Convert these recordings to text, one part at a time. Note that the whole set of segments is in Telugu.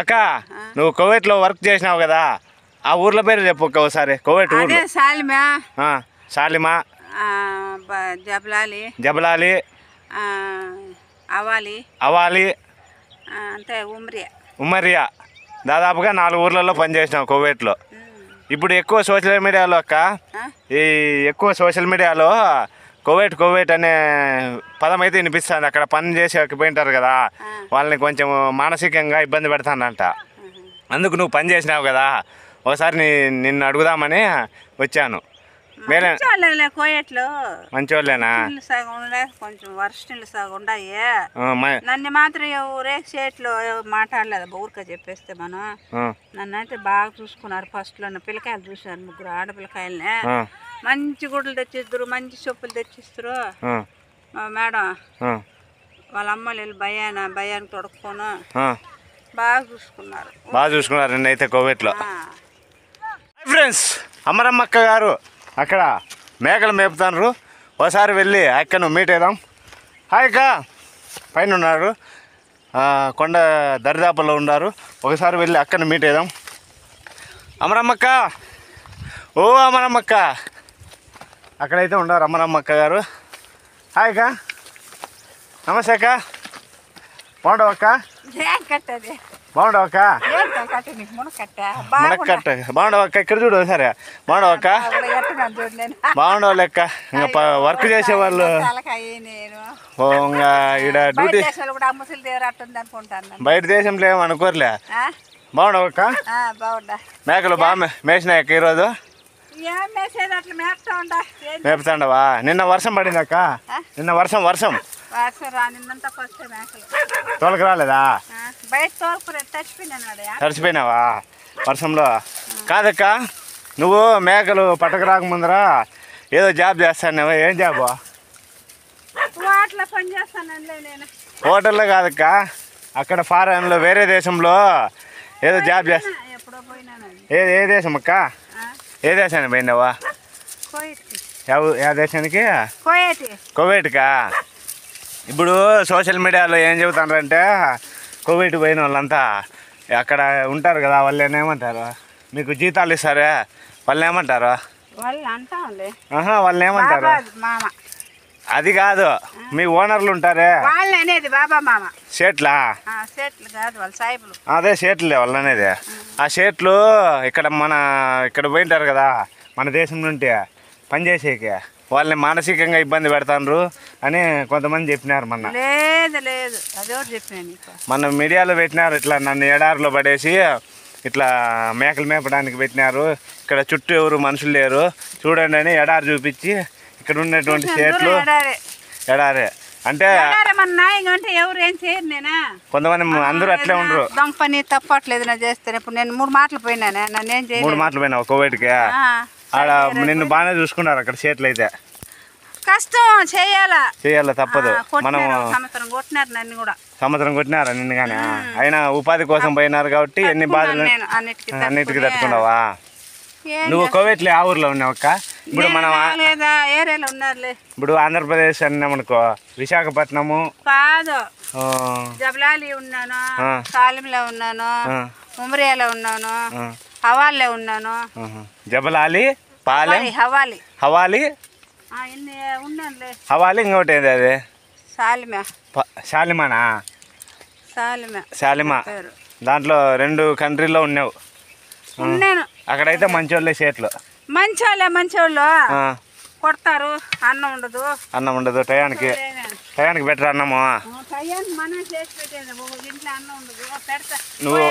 అక్క నువ్వు కువైట్లో వర్క్ చేసినావు కదా, ఆ ఊర్ల పేరు చెప్పు ఒకసారి. కువైట్ ఊర్లో సాలిమా, జబలాలి, అవాలి, అంటే ఉమరియా. దాదాపుగా 4 ఊర్లలో పనిచేసినావు కువైట్లో. ఇప్పుడు ఎక్కువ సోషల్ మీడియాలో ఎక్కువ సోషల్ మీడియాలో కువైట్ అనే పదం అయితే వినిపిస్తుంది. అక్కడ పని చేసి పోయింటారు కదా, వాళ్ళని కొంచెం మానసికంగా ఇబ్బంది పెడతానంట. అందుకు నువ్వు పని చేసినావు కదా, ఒకసారి నిన్ను అడుగుదామని వచ్చాను. మంచోళ్ళేనా? కొంచెం వర్షాలు సగం ఉన్నాయి. నన్ను మాత్రం ఎవరే చేట్లో మాట్లాడలేదు, ఊరికే చెప్పేస్తే మనం. నన్ను అయితే బాగా చూసుకున్నారు. ఫస్ట్ లో పిల్లకాయలు చూసారు, 3 ఆడపిల్లకాయలనే. మంచి గుడ్లు తెచ్చిస్తారు, మంచి చెప్పులు తెచ్చిస్తారు. మేడం వాళ్ళ అమ్మలు వెళ్ళి భయానికి తొడుక్కోను బాగా చూసుకున్నారు నిన్నైతే కువైట్లో. ఫ్రెండ్స్, అమరమ్మక్క గారు అక్కడ మేకలు మేపుతారు. ఒకసారి వెళ్ళి అక్కను మీట్ అవుదాం. హాయ్ అక్క, పైన ఉన్నారు, కొండ దరిదాపుల్లో ఉన్నారు. ఒకసారి వెళ్ళి అక్కను మీట్ అవుదాం. అమరమ్మక్క, ఓ అమరమ్మక్క, అక్కడైతే ఉన్నారు అమరమ్మక్క గారు. హాయ్ అక్క, నమస్తే అక్క. బాగుండవు అక్క? బాగుండవు అక్క? మునక్కట్ట బాగుండవు అక్క? ఇక్కడ చూడు సరే. బాగుండవు అక్క? బాగుండవు లెక్క. ఇంకా వర్క్ చేసేవాళ్ళు ఇంకా ఈడ డ్యూటీ బయట దేశంలో ఏమనుకోరులే. బాగుండవు అక్క? మేకలు బాగా మేసినాయి అక్క ఈరోజు? మేపుతాండవా? నిన్న వర్షం పడింది అక్క? నిన్న వర్షం తోలకి రాలేదా? తడిచిపోయినావా వర్షంలో? కాదక్క, నువ్వు మేకలు పట్టకు రాకముందరా ఏదో జాబ్ చేస్తాను. ఏం జాబు? హోటల్లో కాదక్క, అక్కడ ఫారెన్లో వేరే దేశంలో ఏదో జాబ్ చేస్తా. ఏ దేశం అక్క? ఏ దేశానికి పోయినావా? ఏ దేశానికి? కువైట్కా? ఇప్పుడు సోషల్ మీడియాలో ఏం చెబుతారంటే కువైట్ పోయిన వాళ్ళంతా అక్కడ ఉంటారు కదా, వాళ్ళు ఏమంటారు? మీకు జీతాలు ఇస్తారే, వాళ్ళు ఏమంటారు? వాళ్ళు ఏమంటారు? అది కాదు, మీ ఓనర్లు ఉంటారే షేట్లా? అదే షేట్లే వాళ్ళు అనేది. ఆ షేట్లు ఇక్కడ పోయింటారు కదా మన దేశం నుండి పనిచేసేకి, వాళ్ళని మానసికంగా ఇబ్బంది పెడతాండ్రు అని కొంతమంది చెప్పినారు. మన మీడియాలో పెట్టినారు, ఇట్లా నన్ను ఎడారిలో పడేసి ఇట్లా మేకలు మేపడానికి పెట్టినారు, ఇక్కడ చుట్టూ ఎవరు మనుషులు లేరు చూడండి అని ఎడారి చూపించి ఇక్కడ ఉన్నటువంటి షేట్లు ఎడారే అంటే కొంతమంది అందరూ అట్లే ఉండరు. పని తప్పట్లేదు నా చేస్తాను. ఇప్పుడు నేను 3 మాటలు పోయినానే, నన్ను ఏం చేయాలి? 3 మాటలు పోయినావు కువైట్కి? ఆడ నిన్ను బాగానే చూసుకున్నారు అక్కడ షేట్లు అయితే. కష్టం చేయాలా తప్పదు. మనం సంవత్సరం కొట్టినారా నిన్ను? కానీ అయినా ఉపాధి కోసం పోయినారు కాబట్టి ఎన్ని బాధలు అన్నిటికీ తట్టుకున్నావా? నువ్వు కువైట్లో ఆ ఊర్లో ఉన్నావు అక్క? ఇప్పుడు మనం ఇప్పుడు ఆంధ్రప్రదేశ్ అన్నామనుకో, విశాఖపట్నము కాదు, జబలాలి ఉన్నాను, సాలింలో ఉన్నాను, ఉమరియాలో ఉన్నాను, హవాల్లో ఉన్నాను. జబలాలి, పాలెం, హవాలి, హవాలి, ఇంకోటి ఏది అది? సాలిమా. దాంట్లో 2 కంట్రీలో ఉన్నావు. అక్కడైతే మంచోళ్ళే షేట్లు. మంచోళ్ళు కొడతారు, అన్నం ఉండదు టయానికి బెటర్ అన్నము. నువ్వు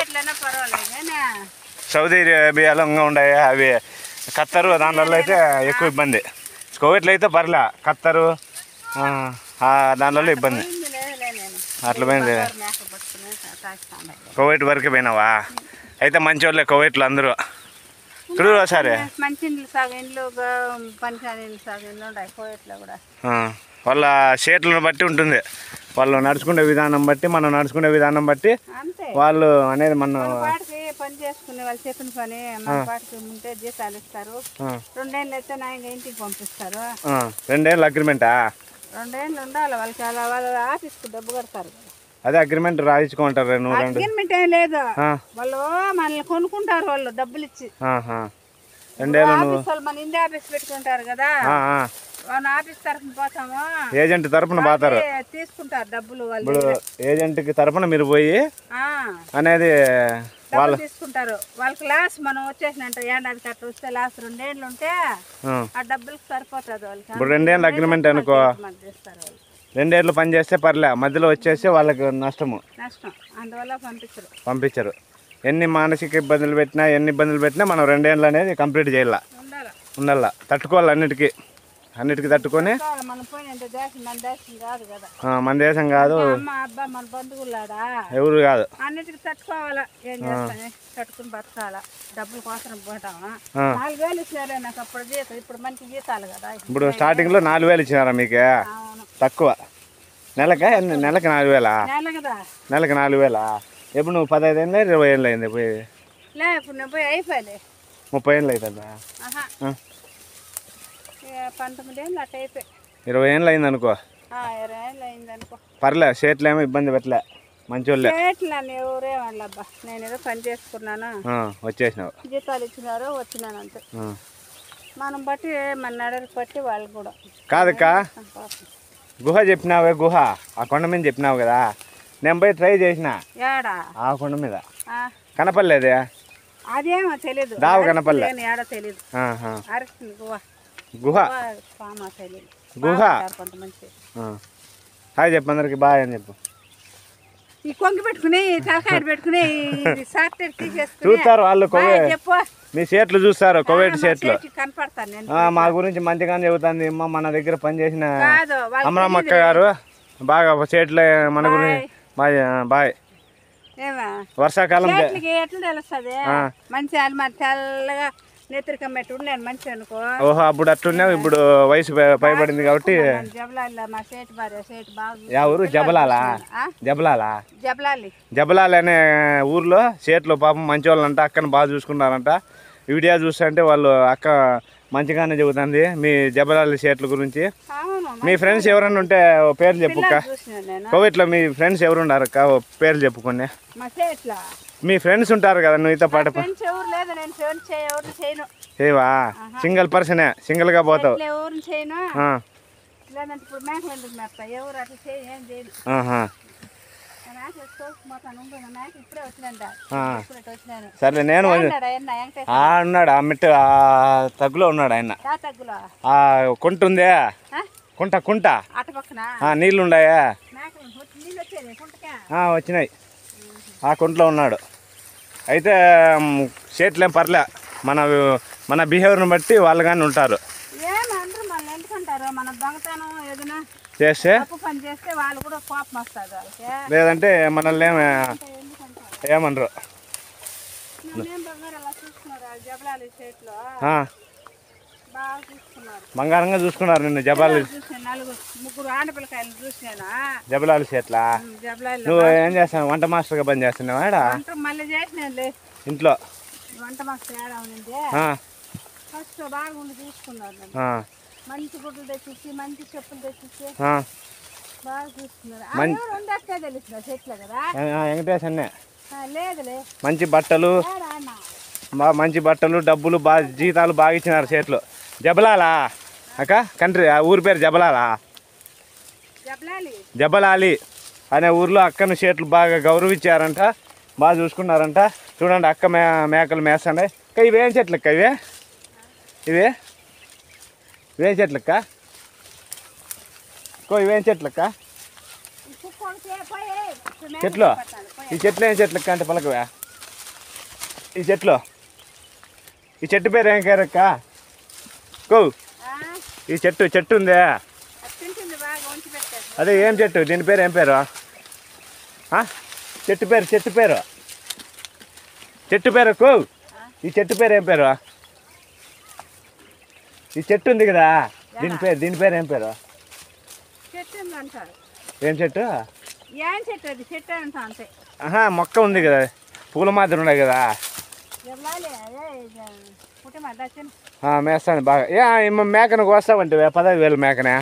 సౌదీ అరేబియాలో ఇంకా ఉన్నాయి అవి, ఖత్తరు, దాంట్లో అయితే ఎక్కువ ఇబ్బంది. కువైట్లో అయితే పర్లే, ఖత్తరు దాంట్లో ఇబ్బంది. అట్లా పోయింది. కువైట్ వరకు పోయినావా? అయితే మంచోళ్ళే కువైట్లో అందరూ. సరే, వాళ్ళ షేట్లను బట్టి ఉంటుంది, వాళ్ళు నడుచుకునే విధానం బట్టి, మనం నడుచుకునే విధానం బట్టి వాళ్ళు అనేది మనం పని చేసుకునే వాళ్ళు చెప్పిన పని మన పాటికి ఉంటే జీతాలు ఇస్తారు. 2 ఏళ్ళు అయితే నా ఇంటికి పంపిస్తారు. 2 ఏళ్ళు అగ్రిమెంటా? 2 ఏళ్ళు ఉండాలి వాళ్ళకి. వాళ్ళు ఆఫీస్కి డబ్బు కడతారు. అదే అగ్రిమెంట్ రాయించుకుంటారు నువ్వు రెండు అగ్రిమెంట్ ఏం లేదు, వాళ్ళు మనల్ని కొనుక్కుంటారు, వాళ్ళు డబ్బులు ఇచ్చి. 2 ఏళ్ళు నువ్వు మన ఇండియా ఆఫీస్ పెట్టుకుంటారు కదా, మన ఆఫీస్ తరఫున పోతాము, ఏజెంట్ తరఫున పోతారు, తీసుకుంటారు డబ్బులు వాళ్ళు. ఇప్పుడు ఏజెంట్ కి తరఫున మీరు పోయి అనేది వాళ్ళు తీసుకుంటారు. వాళ్ళకి లాస్ మనం వచ్చేసినంట ఏడాదికి అట్లా వస్తే లాస్ 2 ఏళ్ళు ఉంటే ఆ డబ్బులకి సరిపోతుంది వాళ్ళకి. ఇప్పుడు 2 ఏళ్ళ అగ్రిమెంట్ అనుకో, 2 ఏళ్ళు పని చేస్తే పర్లే, మధ్యలో వచ్చేసి వాళ్ళకి నష్టం. అందువల్ల పంపించరు. ఎన్ని మానసిక ఇబ్బందులు పెట్టినా ఎన్ని ఇబ్బందులు పెట్టినా మనం 2 ఏళ్ళు అనేది కంప్లీట్ చేయాల, ఉండాల, తట్టుకోవాలి, అన్నిటికీ తట్టుకొని. మన దేశం కాదు, ఎవరు కాదు, అన్నిటికీ తట్టుకోవాలా. ఏం చేస్తాను, తట్టుకుని బతకాలా. డబ్బుల కోసం పోతామా. 4,000 ఇచ్చినారే నాకు అప్పుడు జీతం, ఇప్పుడు మంచి జీతాలు కదా. ఇప్పుడు స్టార్టింగ్ లో 4,000 ఇచ్చినారా మీకు? తక్కువ. నెలకి 4,000? నెలకి 4,000. ఎప్పుడు నువ్వు 15 ఏళ్ళు 20 ఏళ్ళు అయింది పోయి? ఇప్పుడు నేను పోయి అయిపోయింది 30 ఏళ్ళు అవుతుందా? 19 ఏళ్ళు అట్ట అయిపోయి 20 ఏళ్ళు అయింది అనుకో. 20 ఏళ్ళు అయింది అనుకో. పర్లే, చేతులు ఏమో ఇబ్బంది పెట్టలే, మంచోళ్ళే. ఎవరేమల్లబ్బా, నేను ఏదో పని చేసుకున్నాను, వచ్చేసినావు, జీతాలు ఇచ్చినారు, వచ్చినాను అంతే. మనం బట్టి మన నడలు బట్టి వాళ్ళు కూడా. కాదక్క, గుహ చెప్పినావే, గుహ ఆ కొండ మీద చెప్పినావు కదా, నేను పోయి ట్రై చేసిన ఆ కొండ మీద, కనపడలేదే. అదేమో తెలీదు, దావ కనపడలే, తెలీదు. గుహ గుహ హాయ్ చెప్పు అందరికి, బాయ్ అని చెప్పు. ఈ కొంగి పెట్టుకుని తలకాయ పెట్టుకుని చూస్తారు వాళ్ళు, చెప్పు మీ చేట్లు చూస్తారు, కోవేటి చేట్లు కనపడతాను. మా గురించి మంచిగానే చెబుతుంది మన దగ్గర పనిచేసిన అమ్మమ్మ అక్క గారు, బాగా చేట్లే మన గురించి. Bye bye. వర్షాకాలం ఎట్లా తెలుస్తుంది మంచి మరి తెల్లగా నెత్తిరికమ్మెట్టు నేను మంచి అనుకో. ఓహో, అప్పుడు అట్లున్నావు, ఇప్పుడు వయసు పైబడింది కాబట్టి. మా సేటు భార్య సేటు బాగా. ఎవరు? జబలాలా? జబలాలి అనే ఊర్లో చేట్లు పాపం మంచి వాళ్ళంట, అక్కని బాగా చూసుకున్నారంట. వీడియో చూస్తుంటే వాళ్ళు అక్క మంచిగానే చెబుతుంది మీ జబలాలి చేట్ల గురించి. మీ ఫ్రెండ్స్ ఎవరన్నా ఉంటే పేర్లు చెప్పుక్క. కోవిడ్లో మీ ఫ్రెండ్స్ ఎవరు ఉన్నారు అక్క, పేర్లు చెప్పుకోండి. మీ ఫ్రెండ్స్ ఉంటారు కదా నువ్వుతో పాటు. చేయవా? సింగిల్ పర్సనే, సింగిల్ గా పోతావు. సరే నేను ఉన్నాడు ఆ మిట్ట తగ్గులో ఉన్నాడు ఆయన. కుంటుందే, కుంట నీళ్ళు ఉన్నాయా? వచ్చినాయి, ఆ కుంటలో ఉన్నాడు. అయితే చేతులేం పర్లే, మన బిహేవియర్ని బట్టి వాళ్ళు కానీ ఉంటారు. చేస్తే లేదంటే మనల్ని ఏమనరు. బంగారంగా చూసుకున్నారు నిన్ను జబలాలి. జబలాలి చేట్ల నువ్వు ఏం చేస్తావు? వంట మాస్టర్ గా పని చేస్తున్నావా? ఇంట్లో మంచి గుడ్లు తెచ్చి మంచి చెప్పులు తెచ్చి వెంకటేష్ అన్నే మంచి బట్టలు, మంచి బట్టలు, డబ్బులు బాగా, జీతాలు బాగా ఇచ్చినారు చేతులు. జబలాలా అక్క కంట్రీ? ఆ ఊరి పేరు జబలాలా? జబలాలి అనే ఊర్లో అక్కను చేతులు బాగా గౌరవించారంట, బాగా చూసుకున్నారంట. చూడండి అక్క మేకలు మేస్తాయి. ఇవేం చెట్లు అక్క? ఇవేం చెట్లక్క? ఇవేం చెట్లక్క? చెట్లు ఈ చెట్లు ఏం చెట్లక్క అంటే పలకవా? ఈ చెట్టు పేరు ఏం పేరక్క? ఈ చెట్టు ఉందే, అదే ఏం చెట్టు? దీని పేరు ఏం పేరు? చెట్టు పేరు ఈ చెట్టు పేరు ఏం పేరు? ఈ చెట్టు ఉంది కదా, దీని పేరు ఏం పేరు? ఏం చెట్టు? మొక్క ఉంది కదా, పూల మాదిరి ఉన్నాయి కదా, మేస్తాను బాగా. మేకను కోస్తావంటే 15,000 మేకనే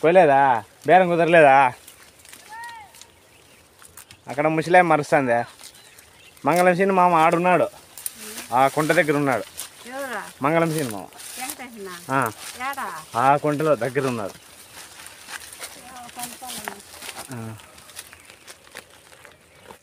కోయలేదా? బేరం కుదరలేదా? అక్కడ ముసలే మరుస్తుంది. మంగళం సీని మామ ఆడున్నాడు, ఆ కుంట దగ్గర ఉన్నాడు. మంగళం సీని మామ ఆ కుంటలో దగ్గర ఉన్నాడు.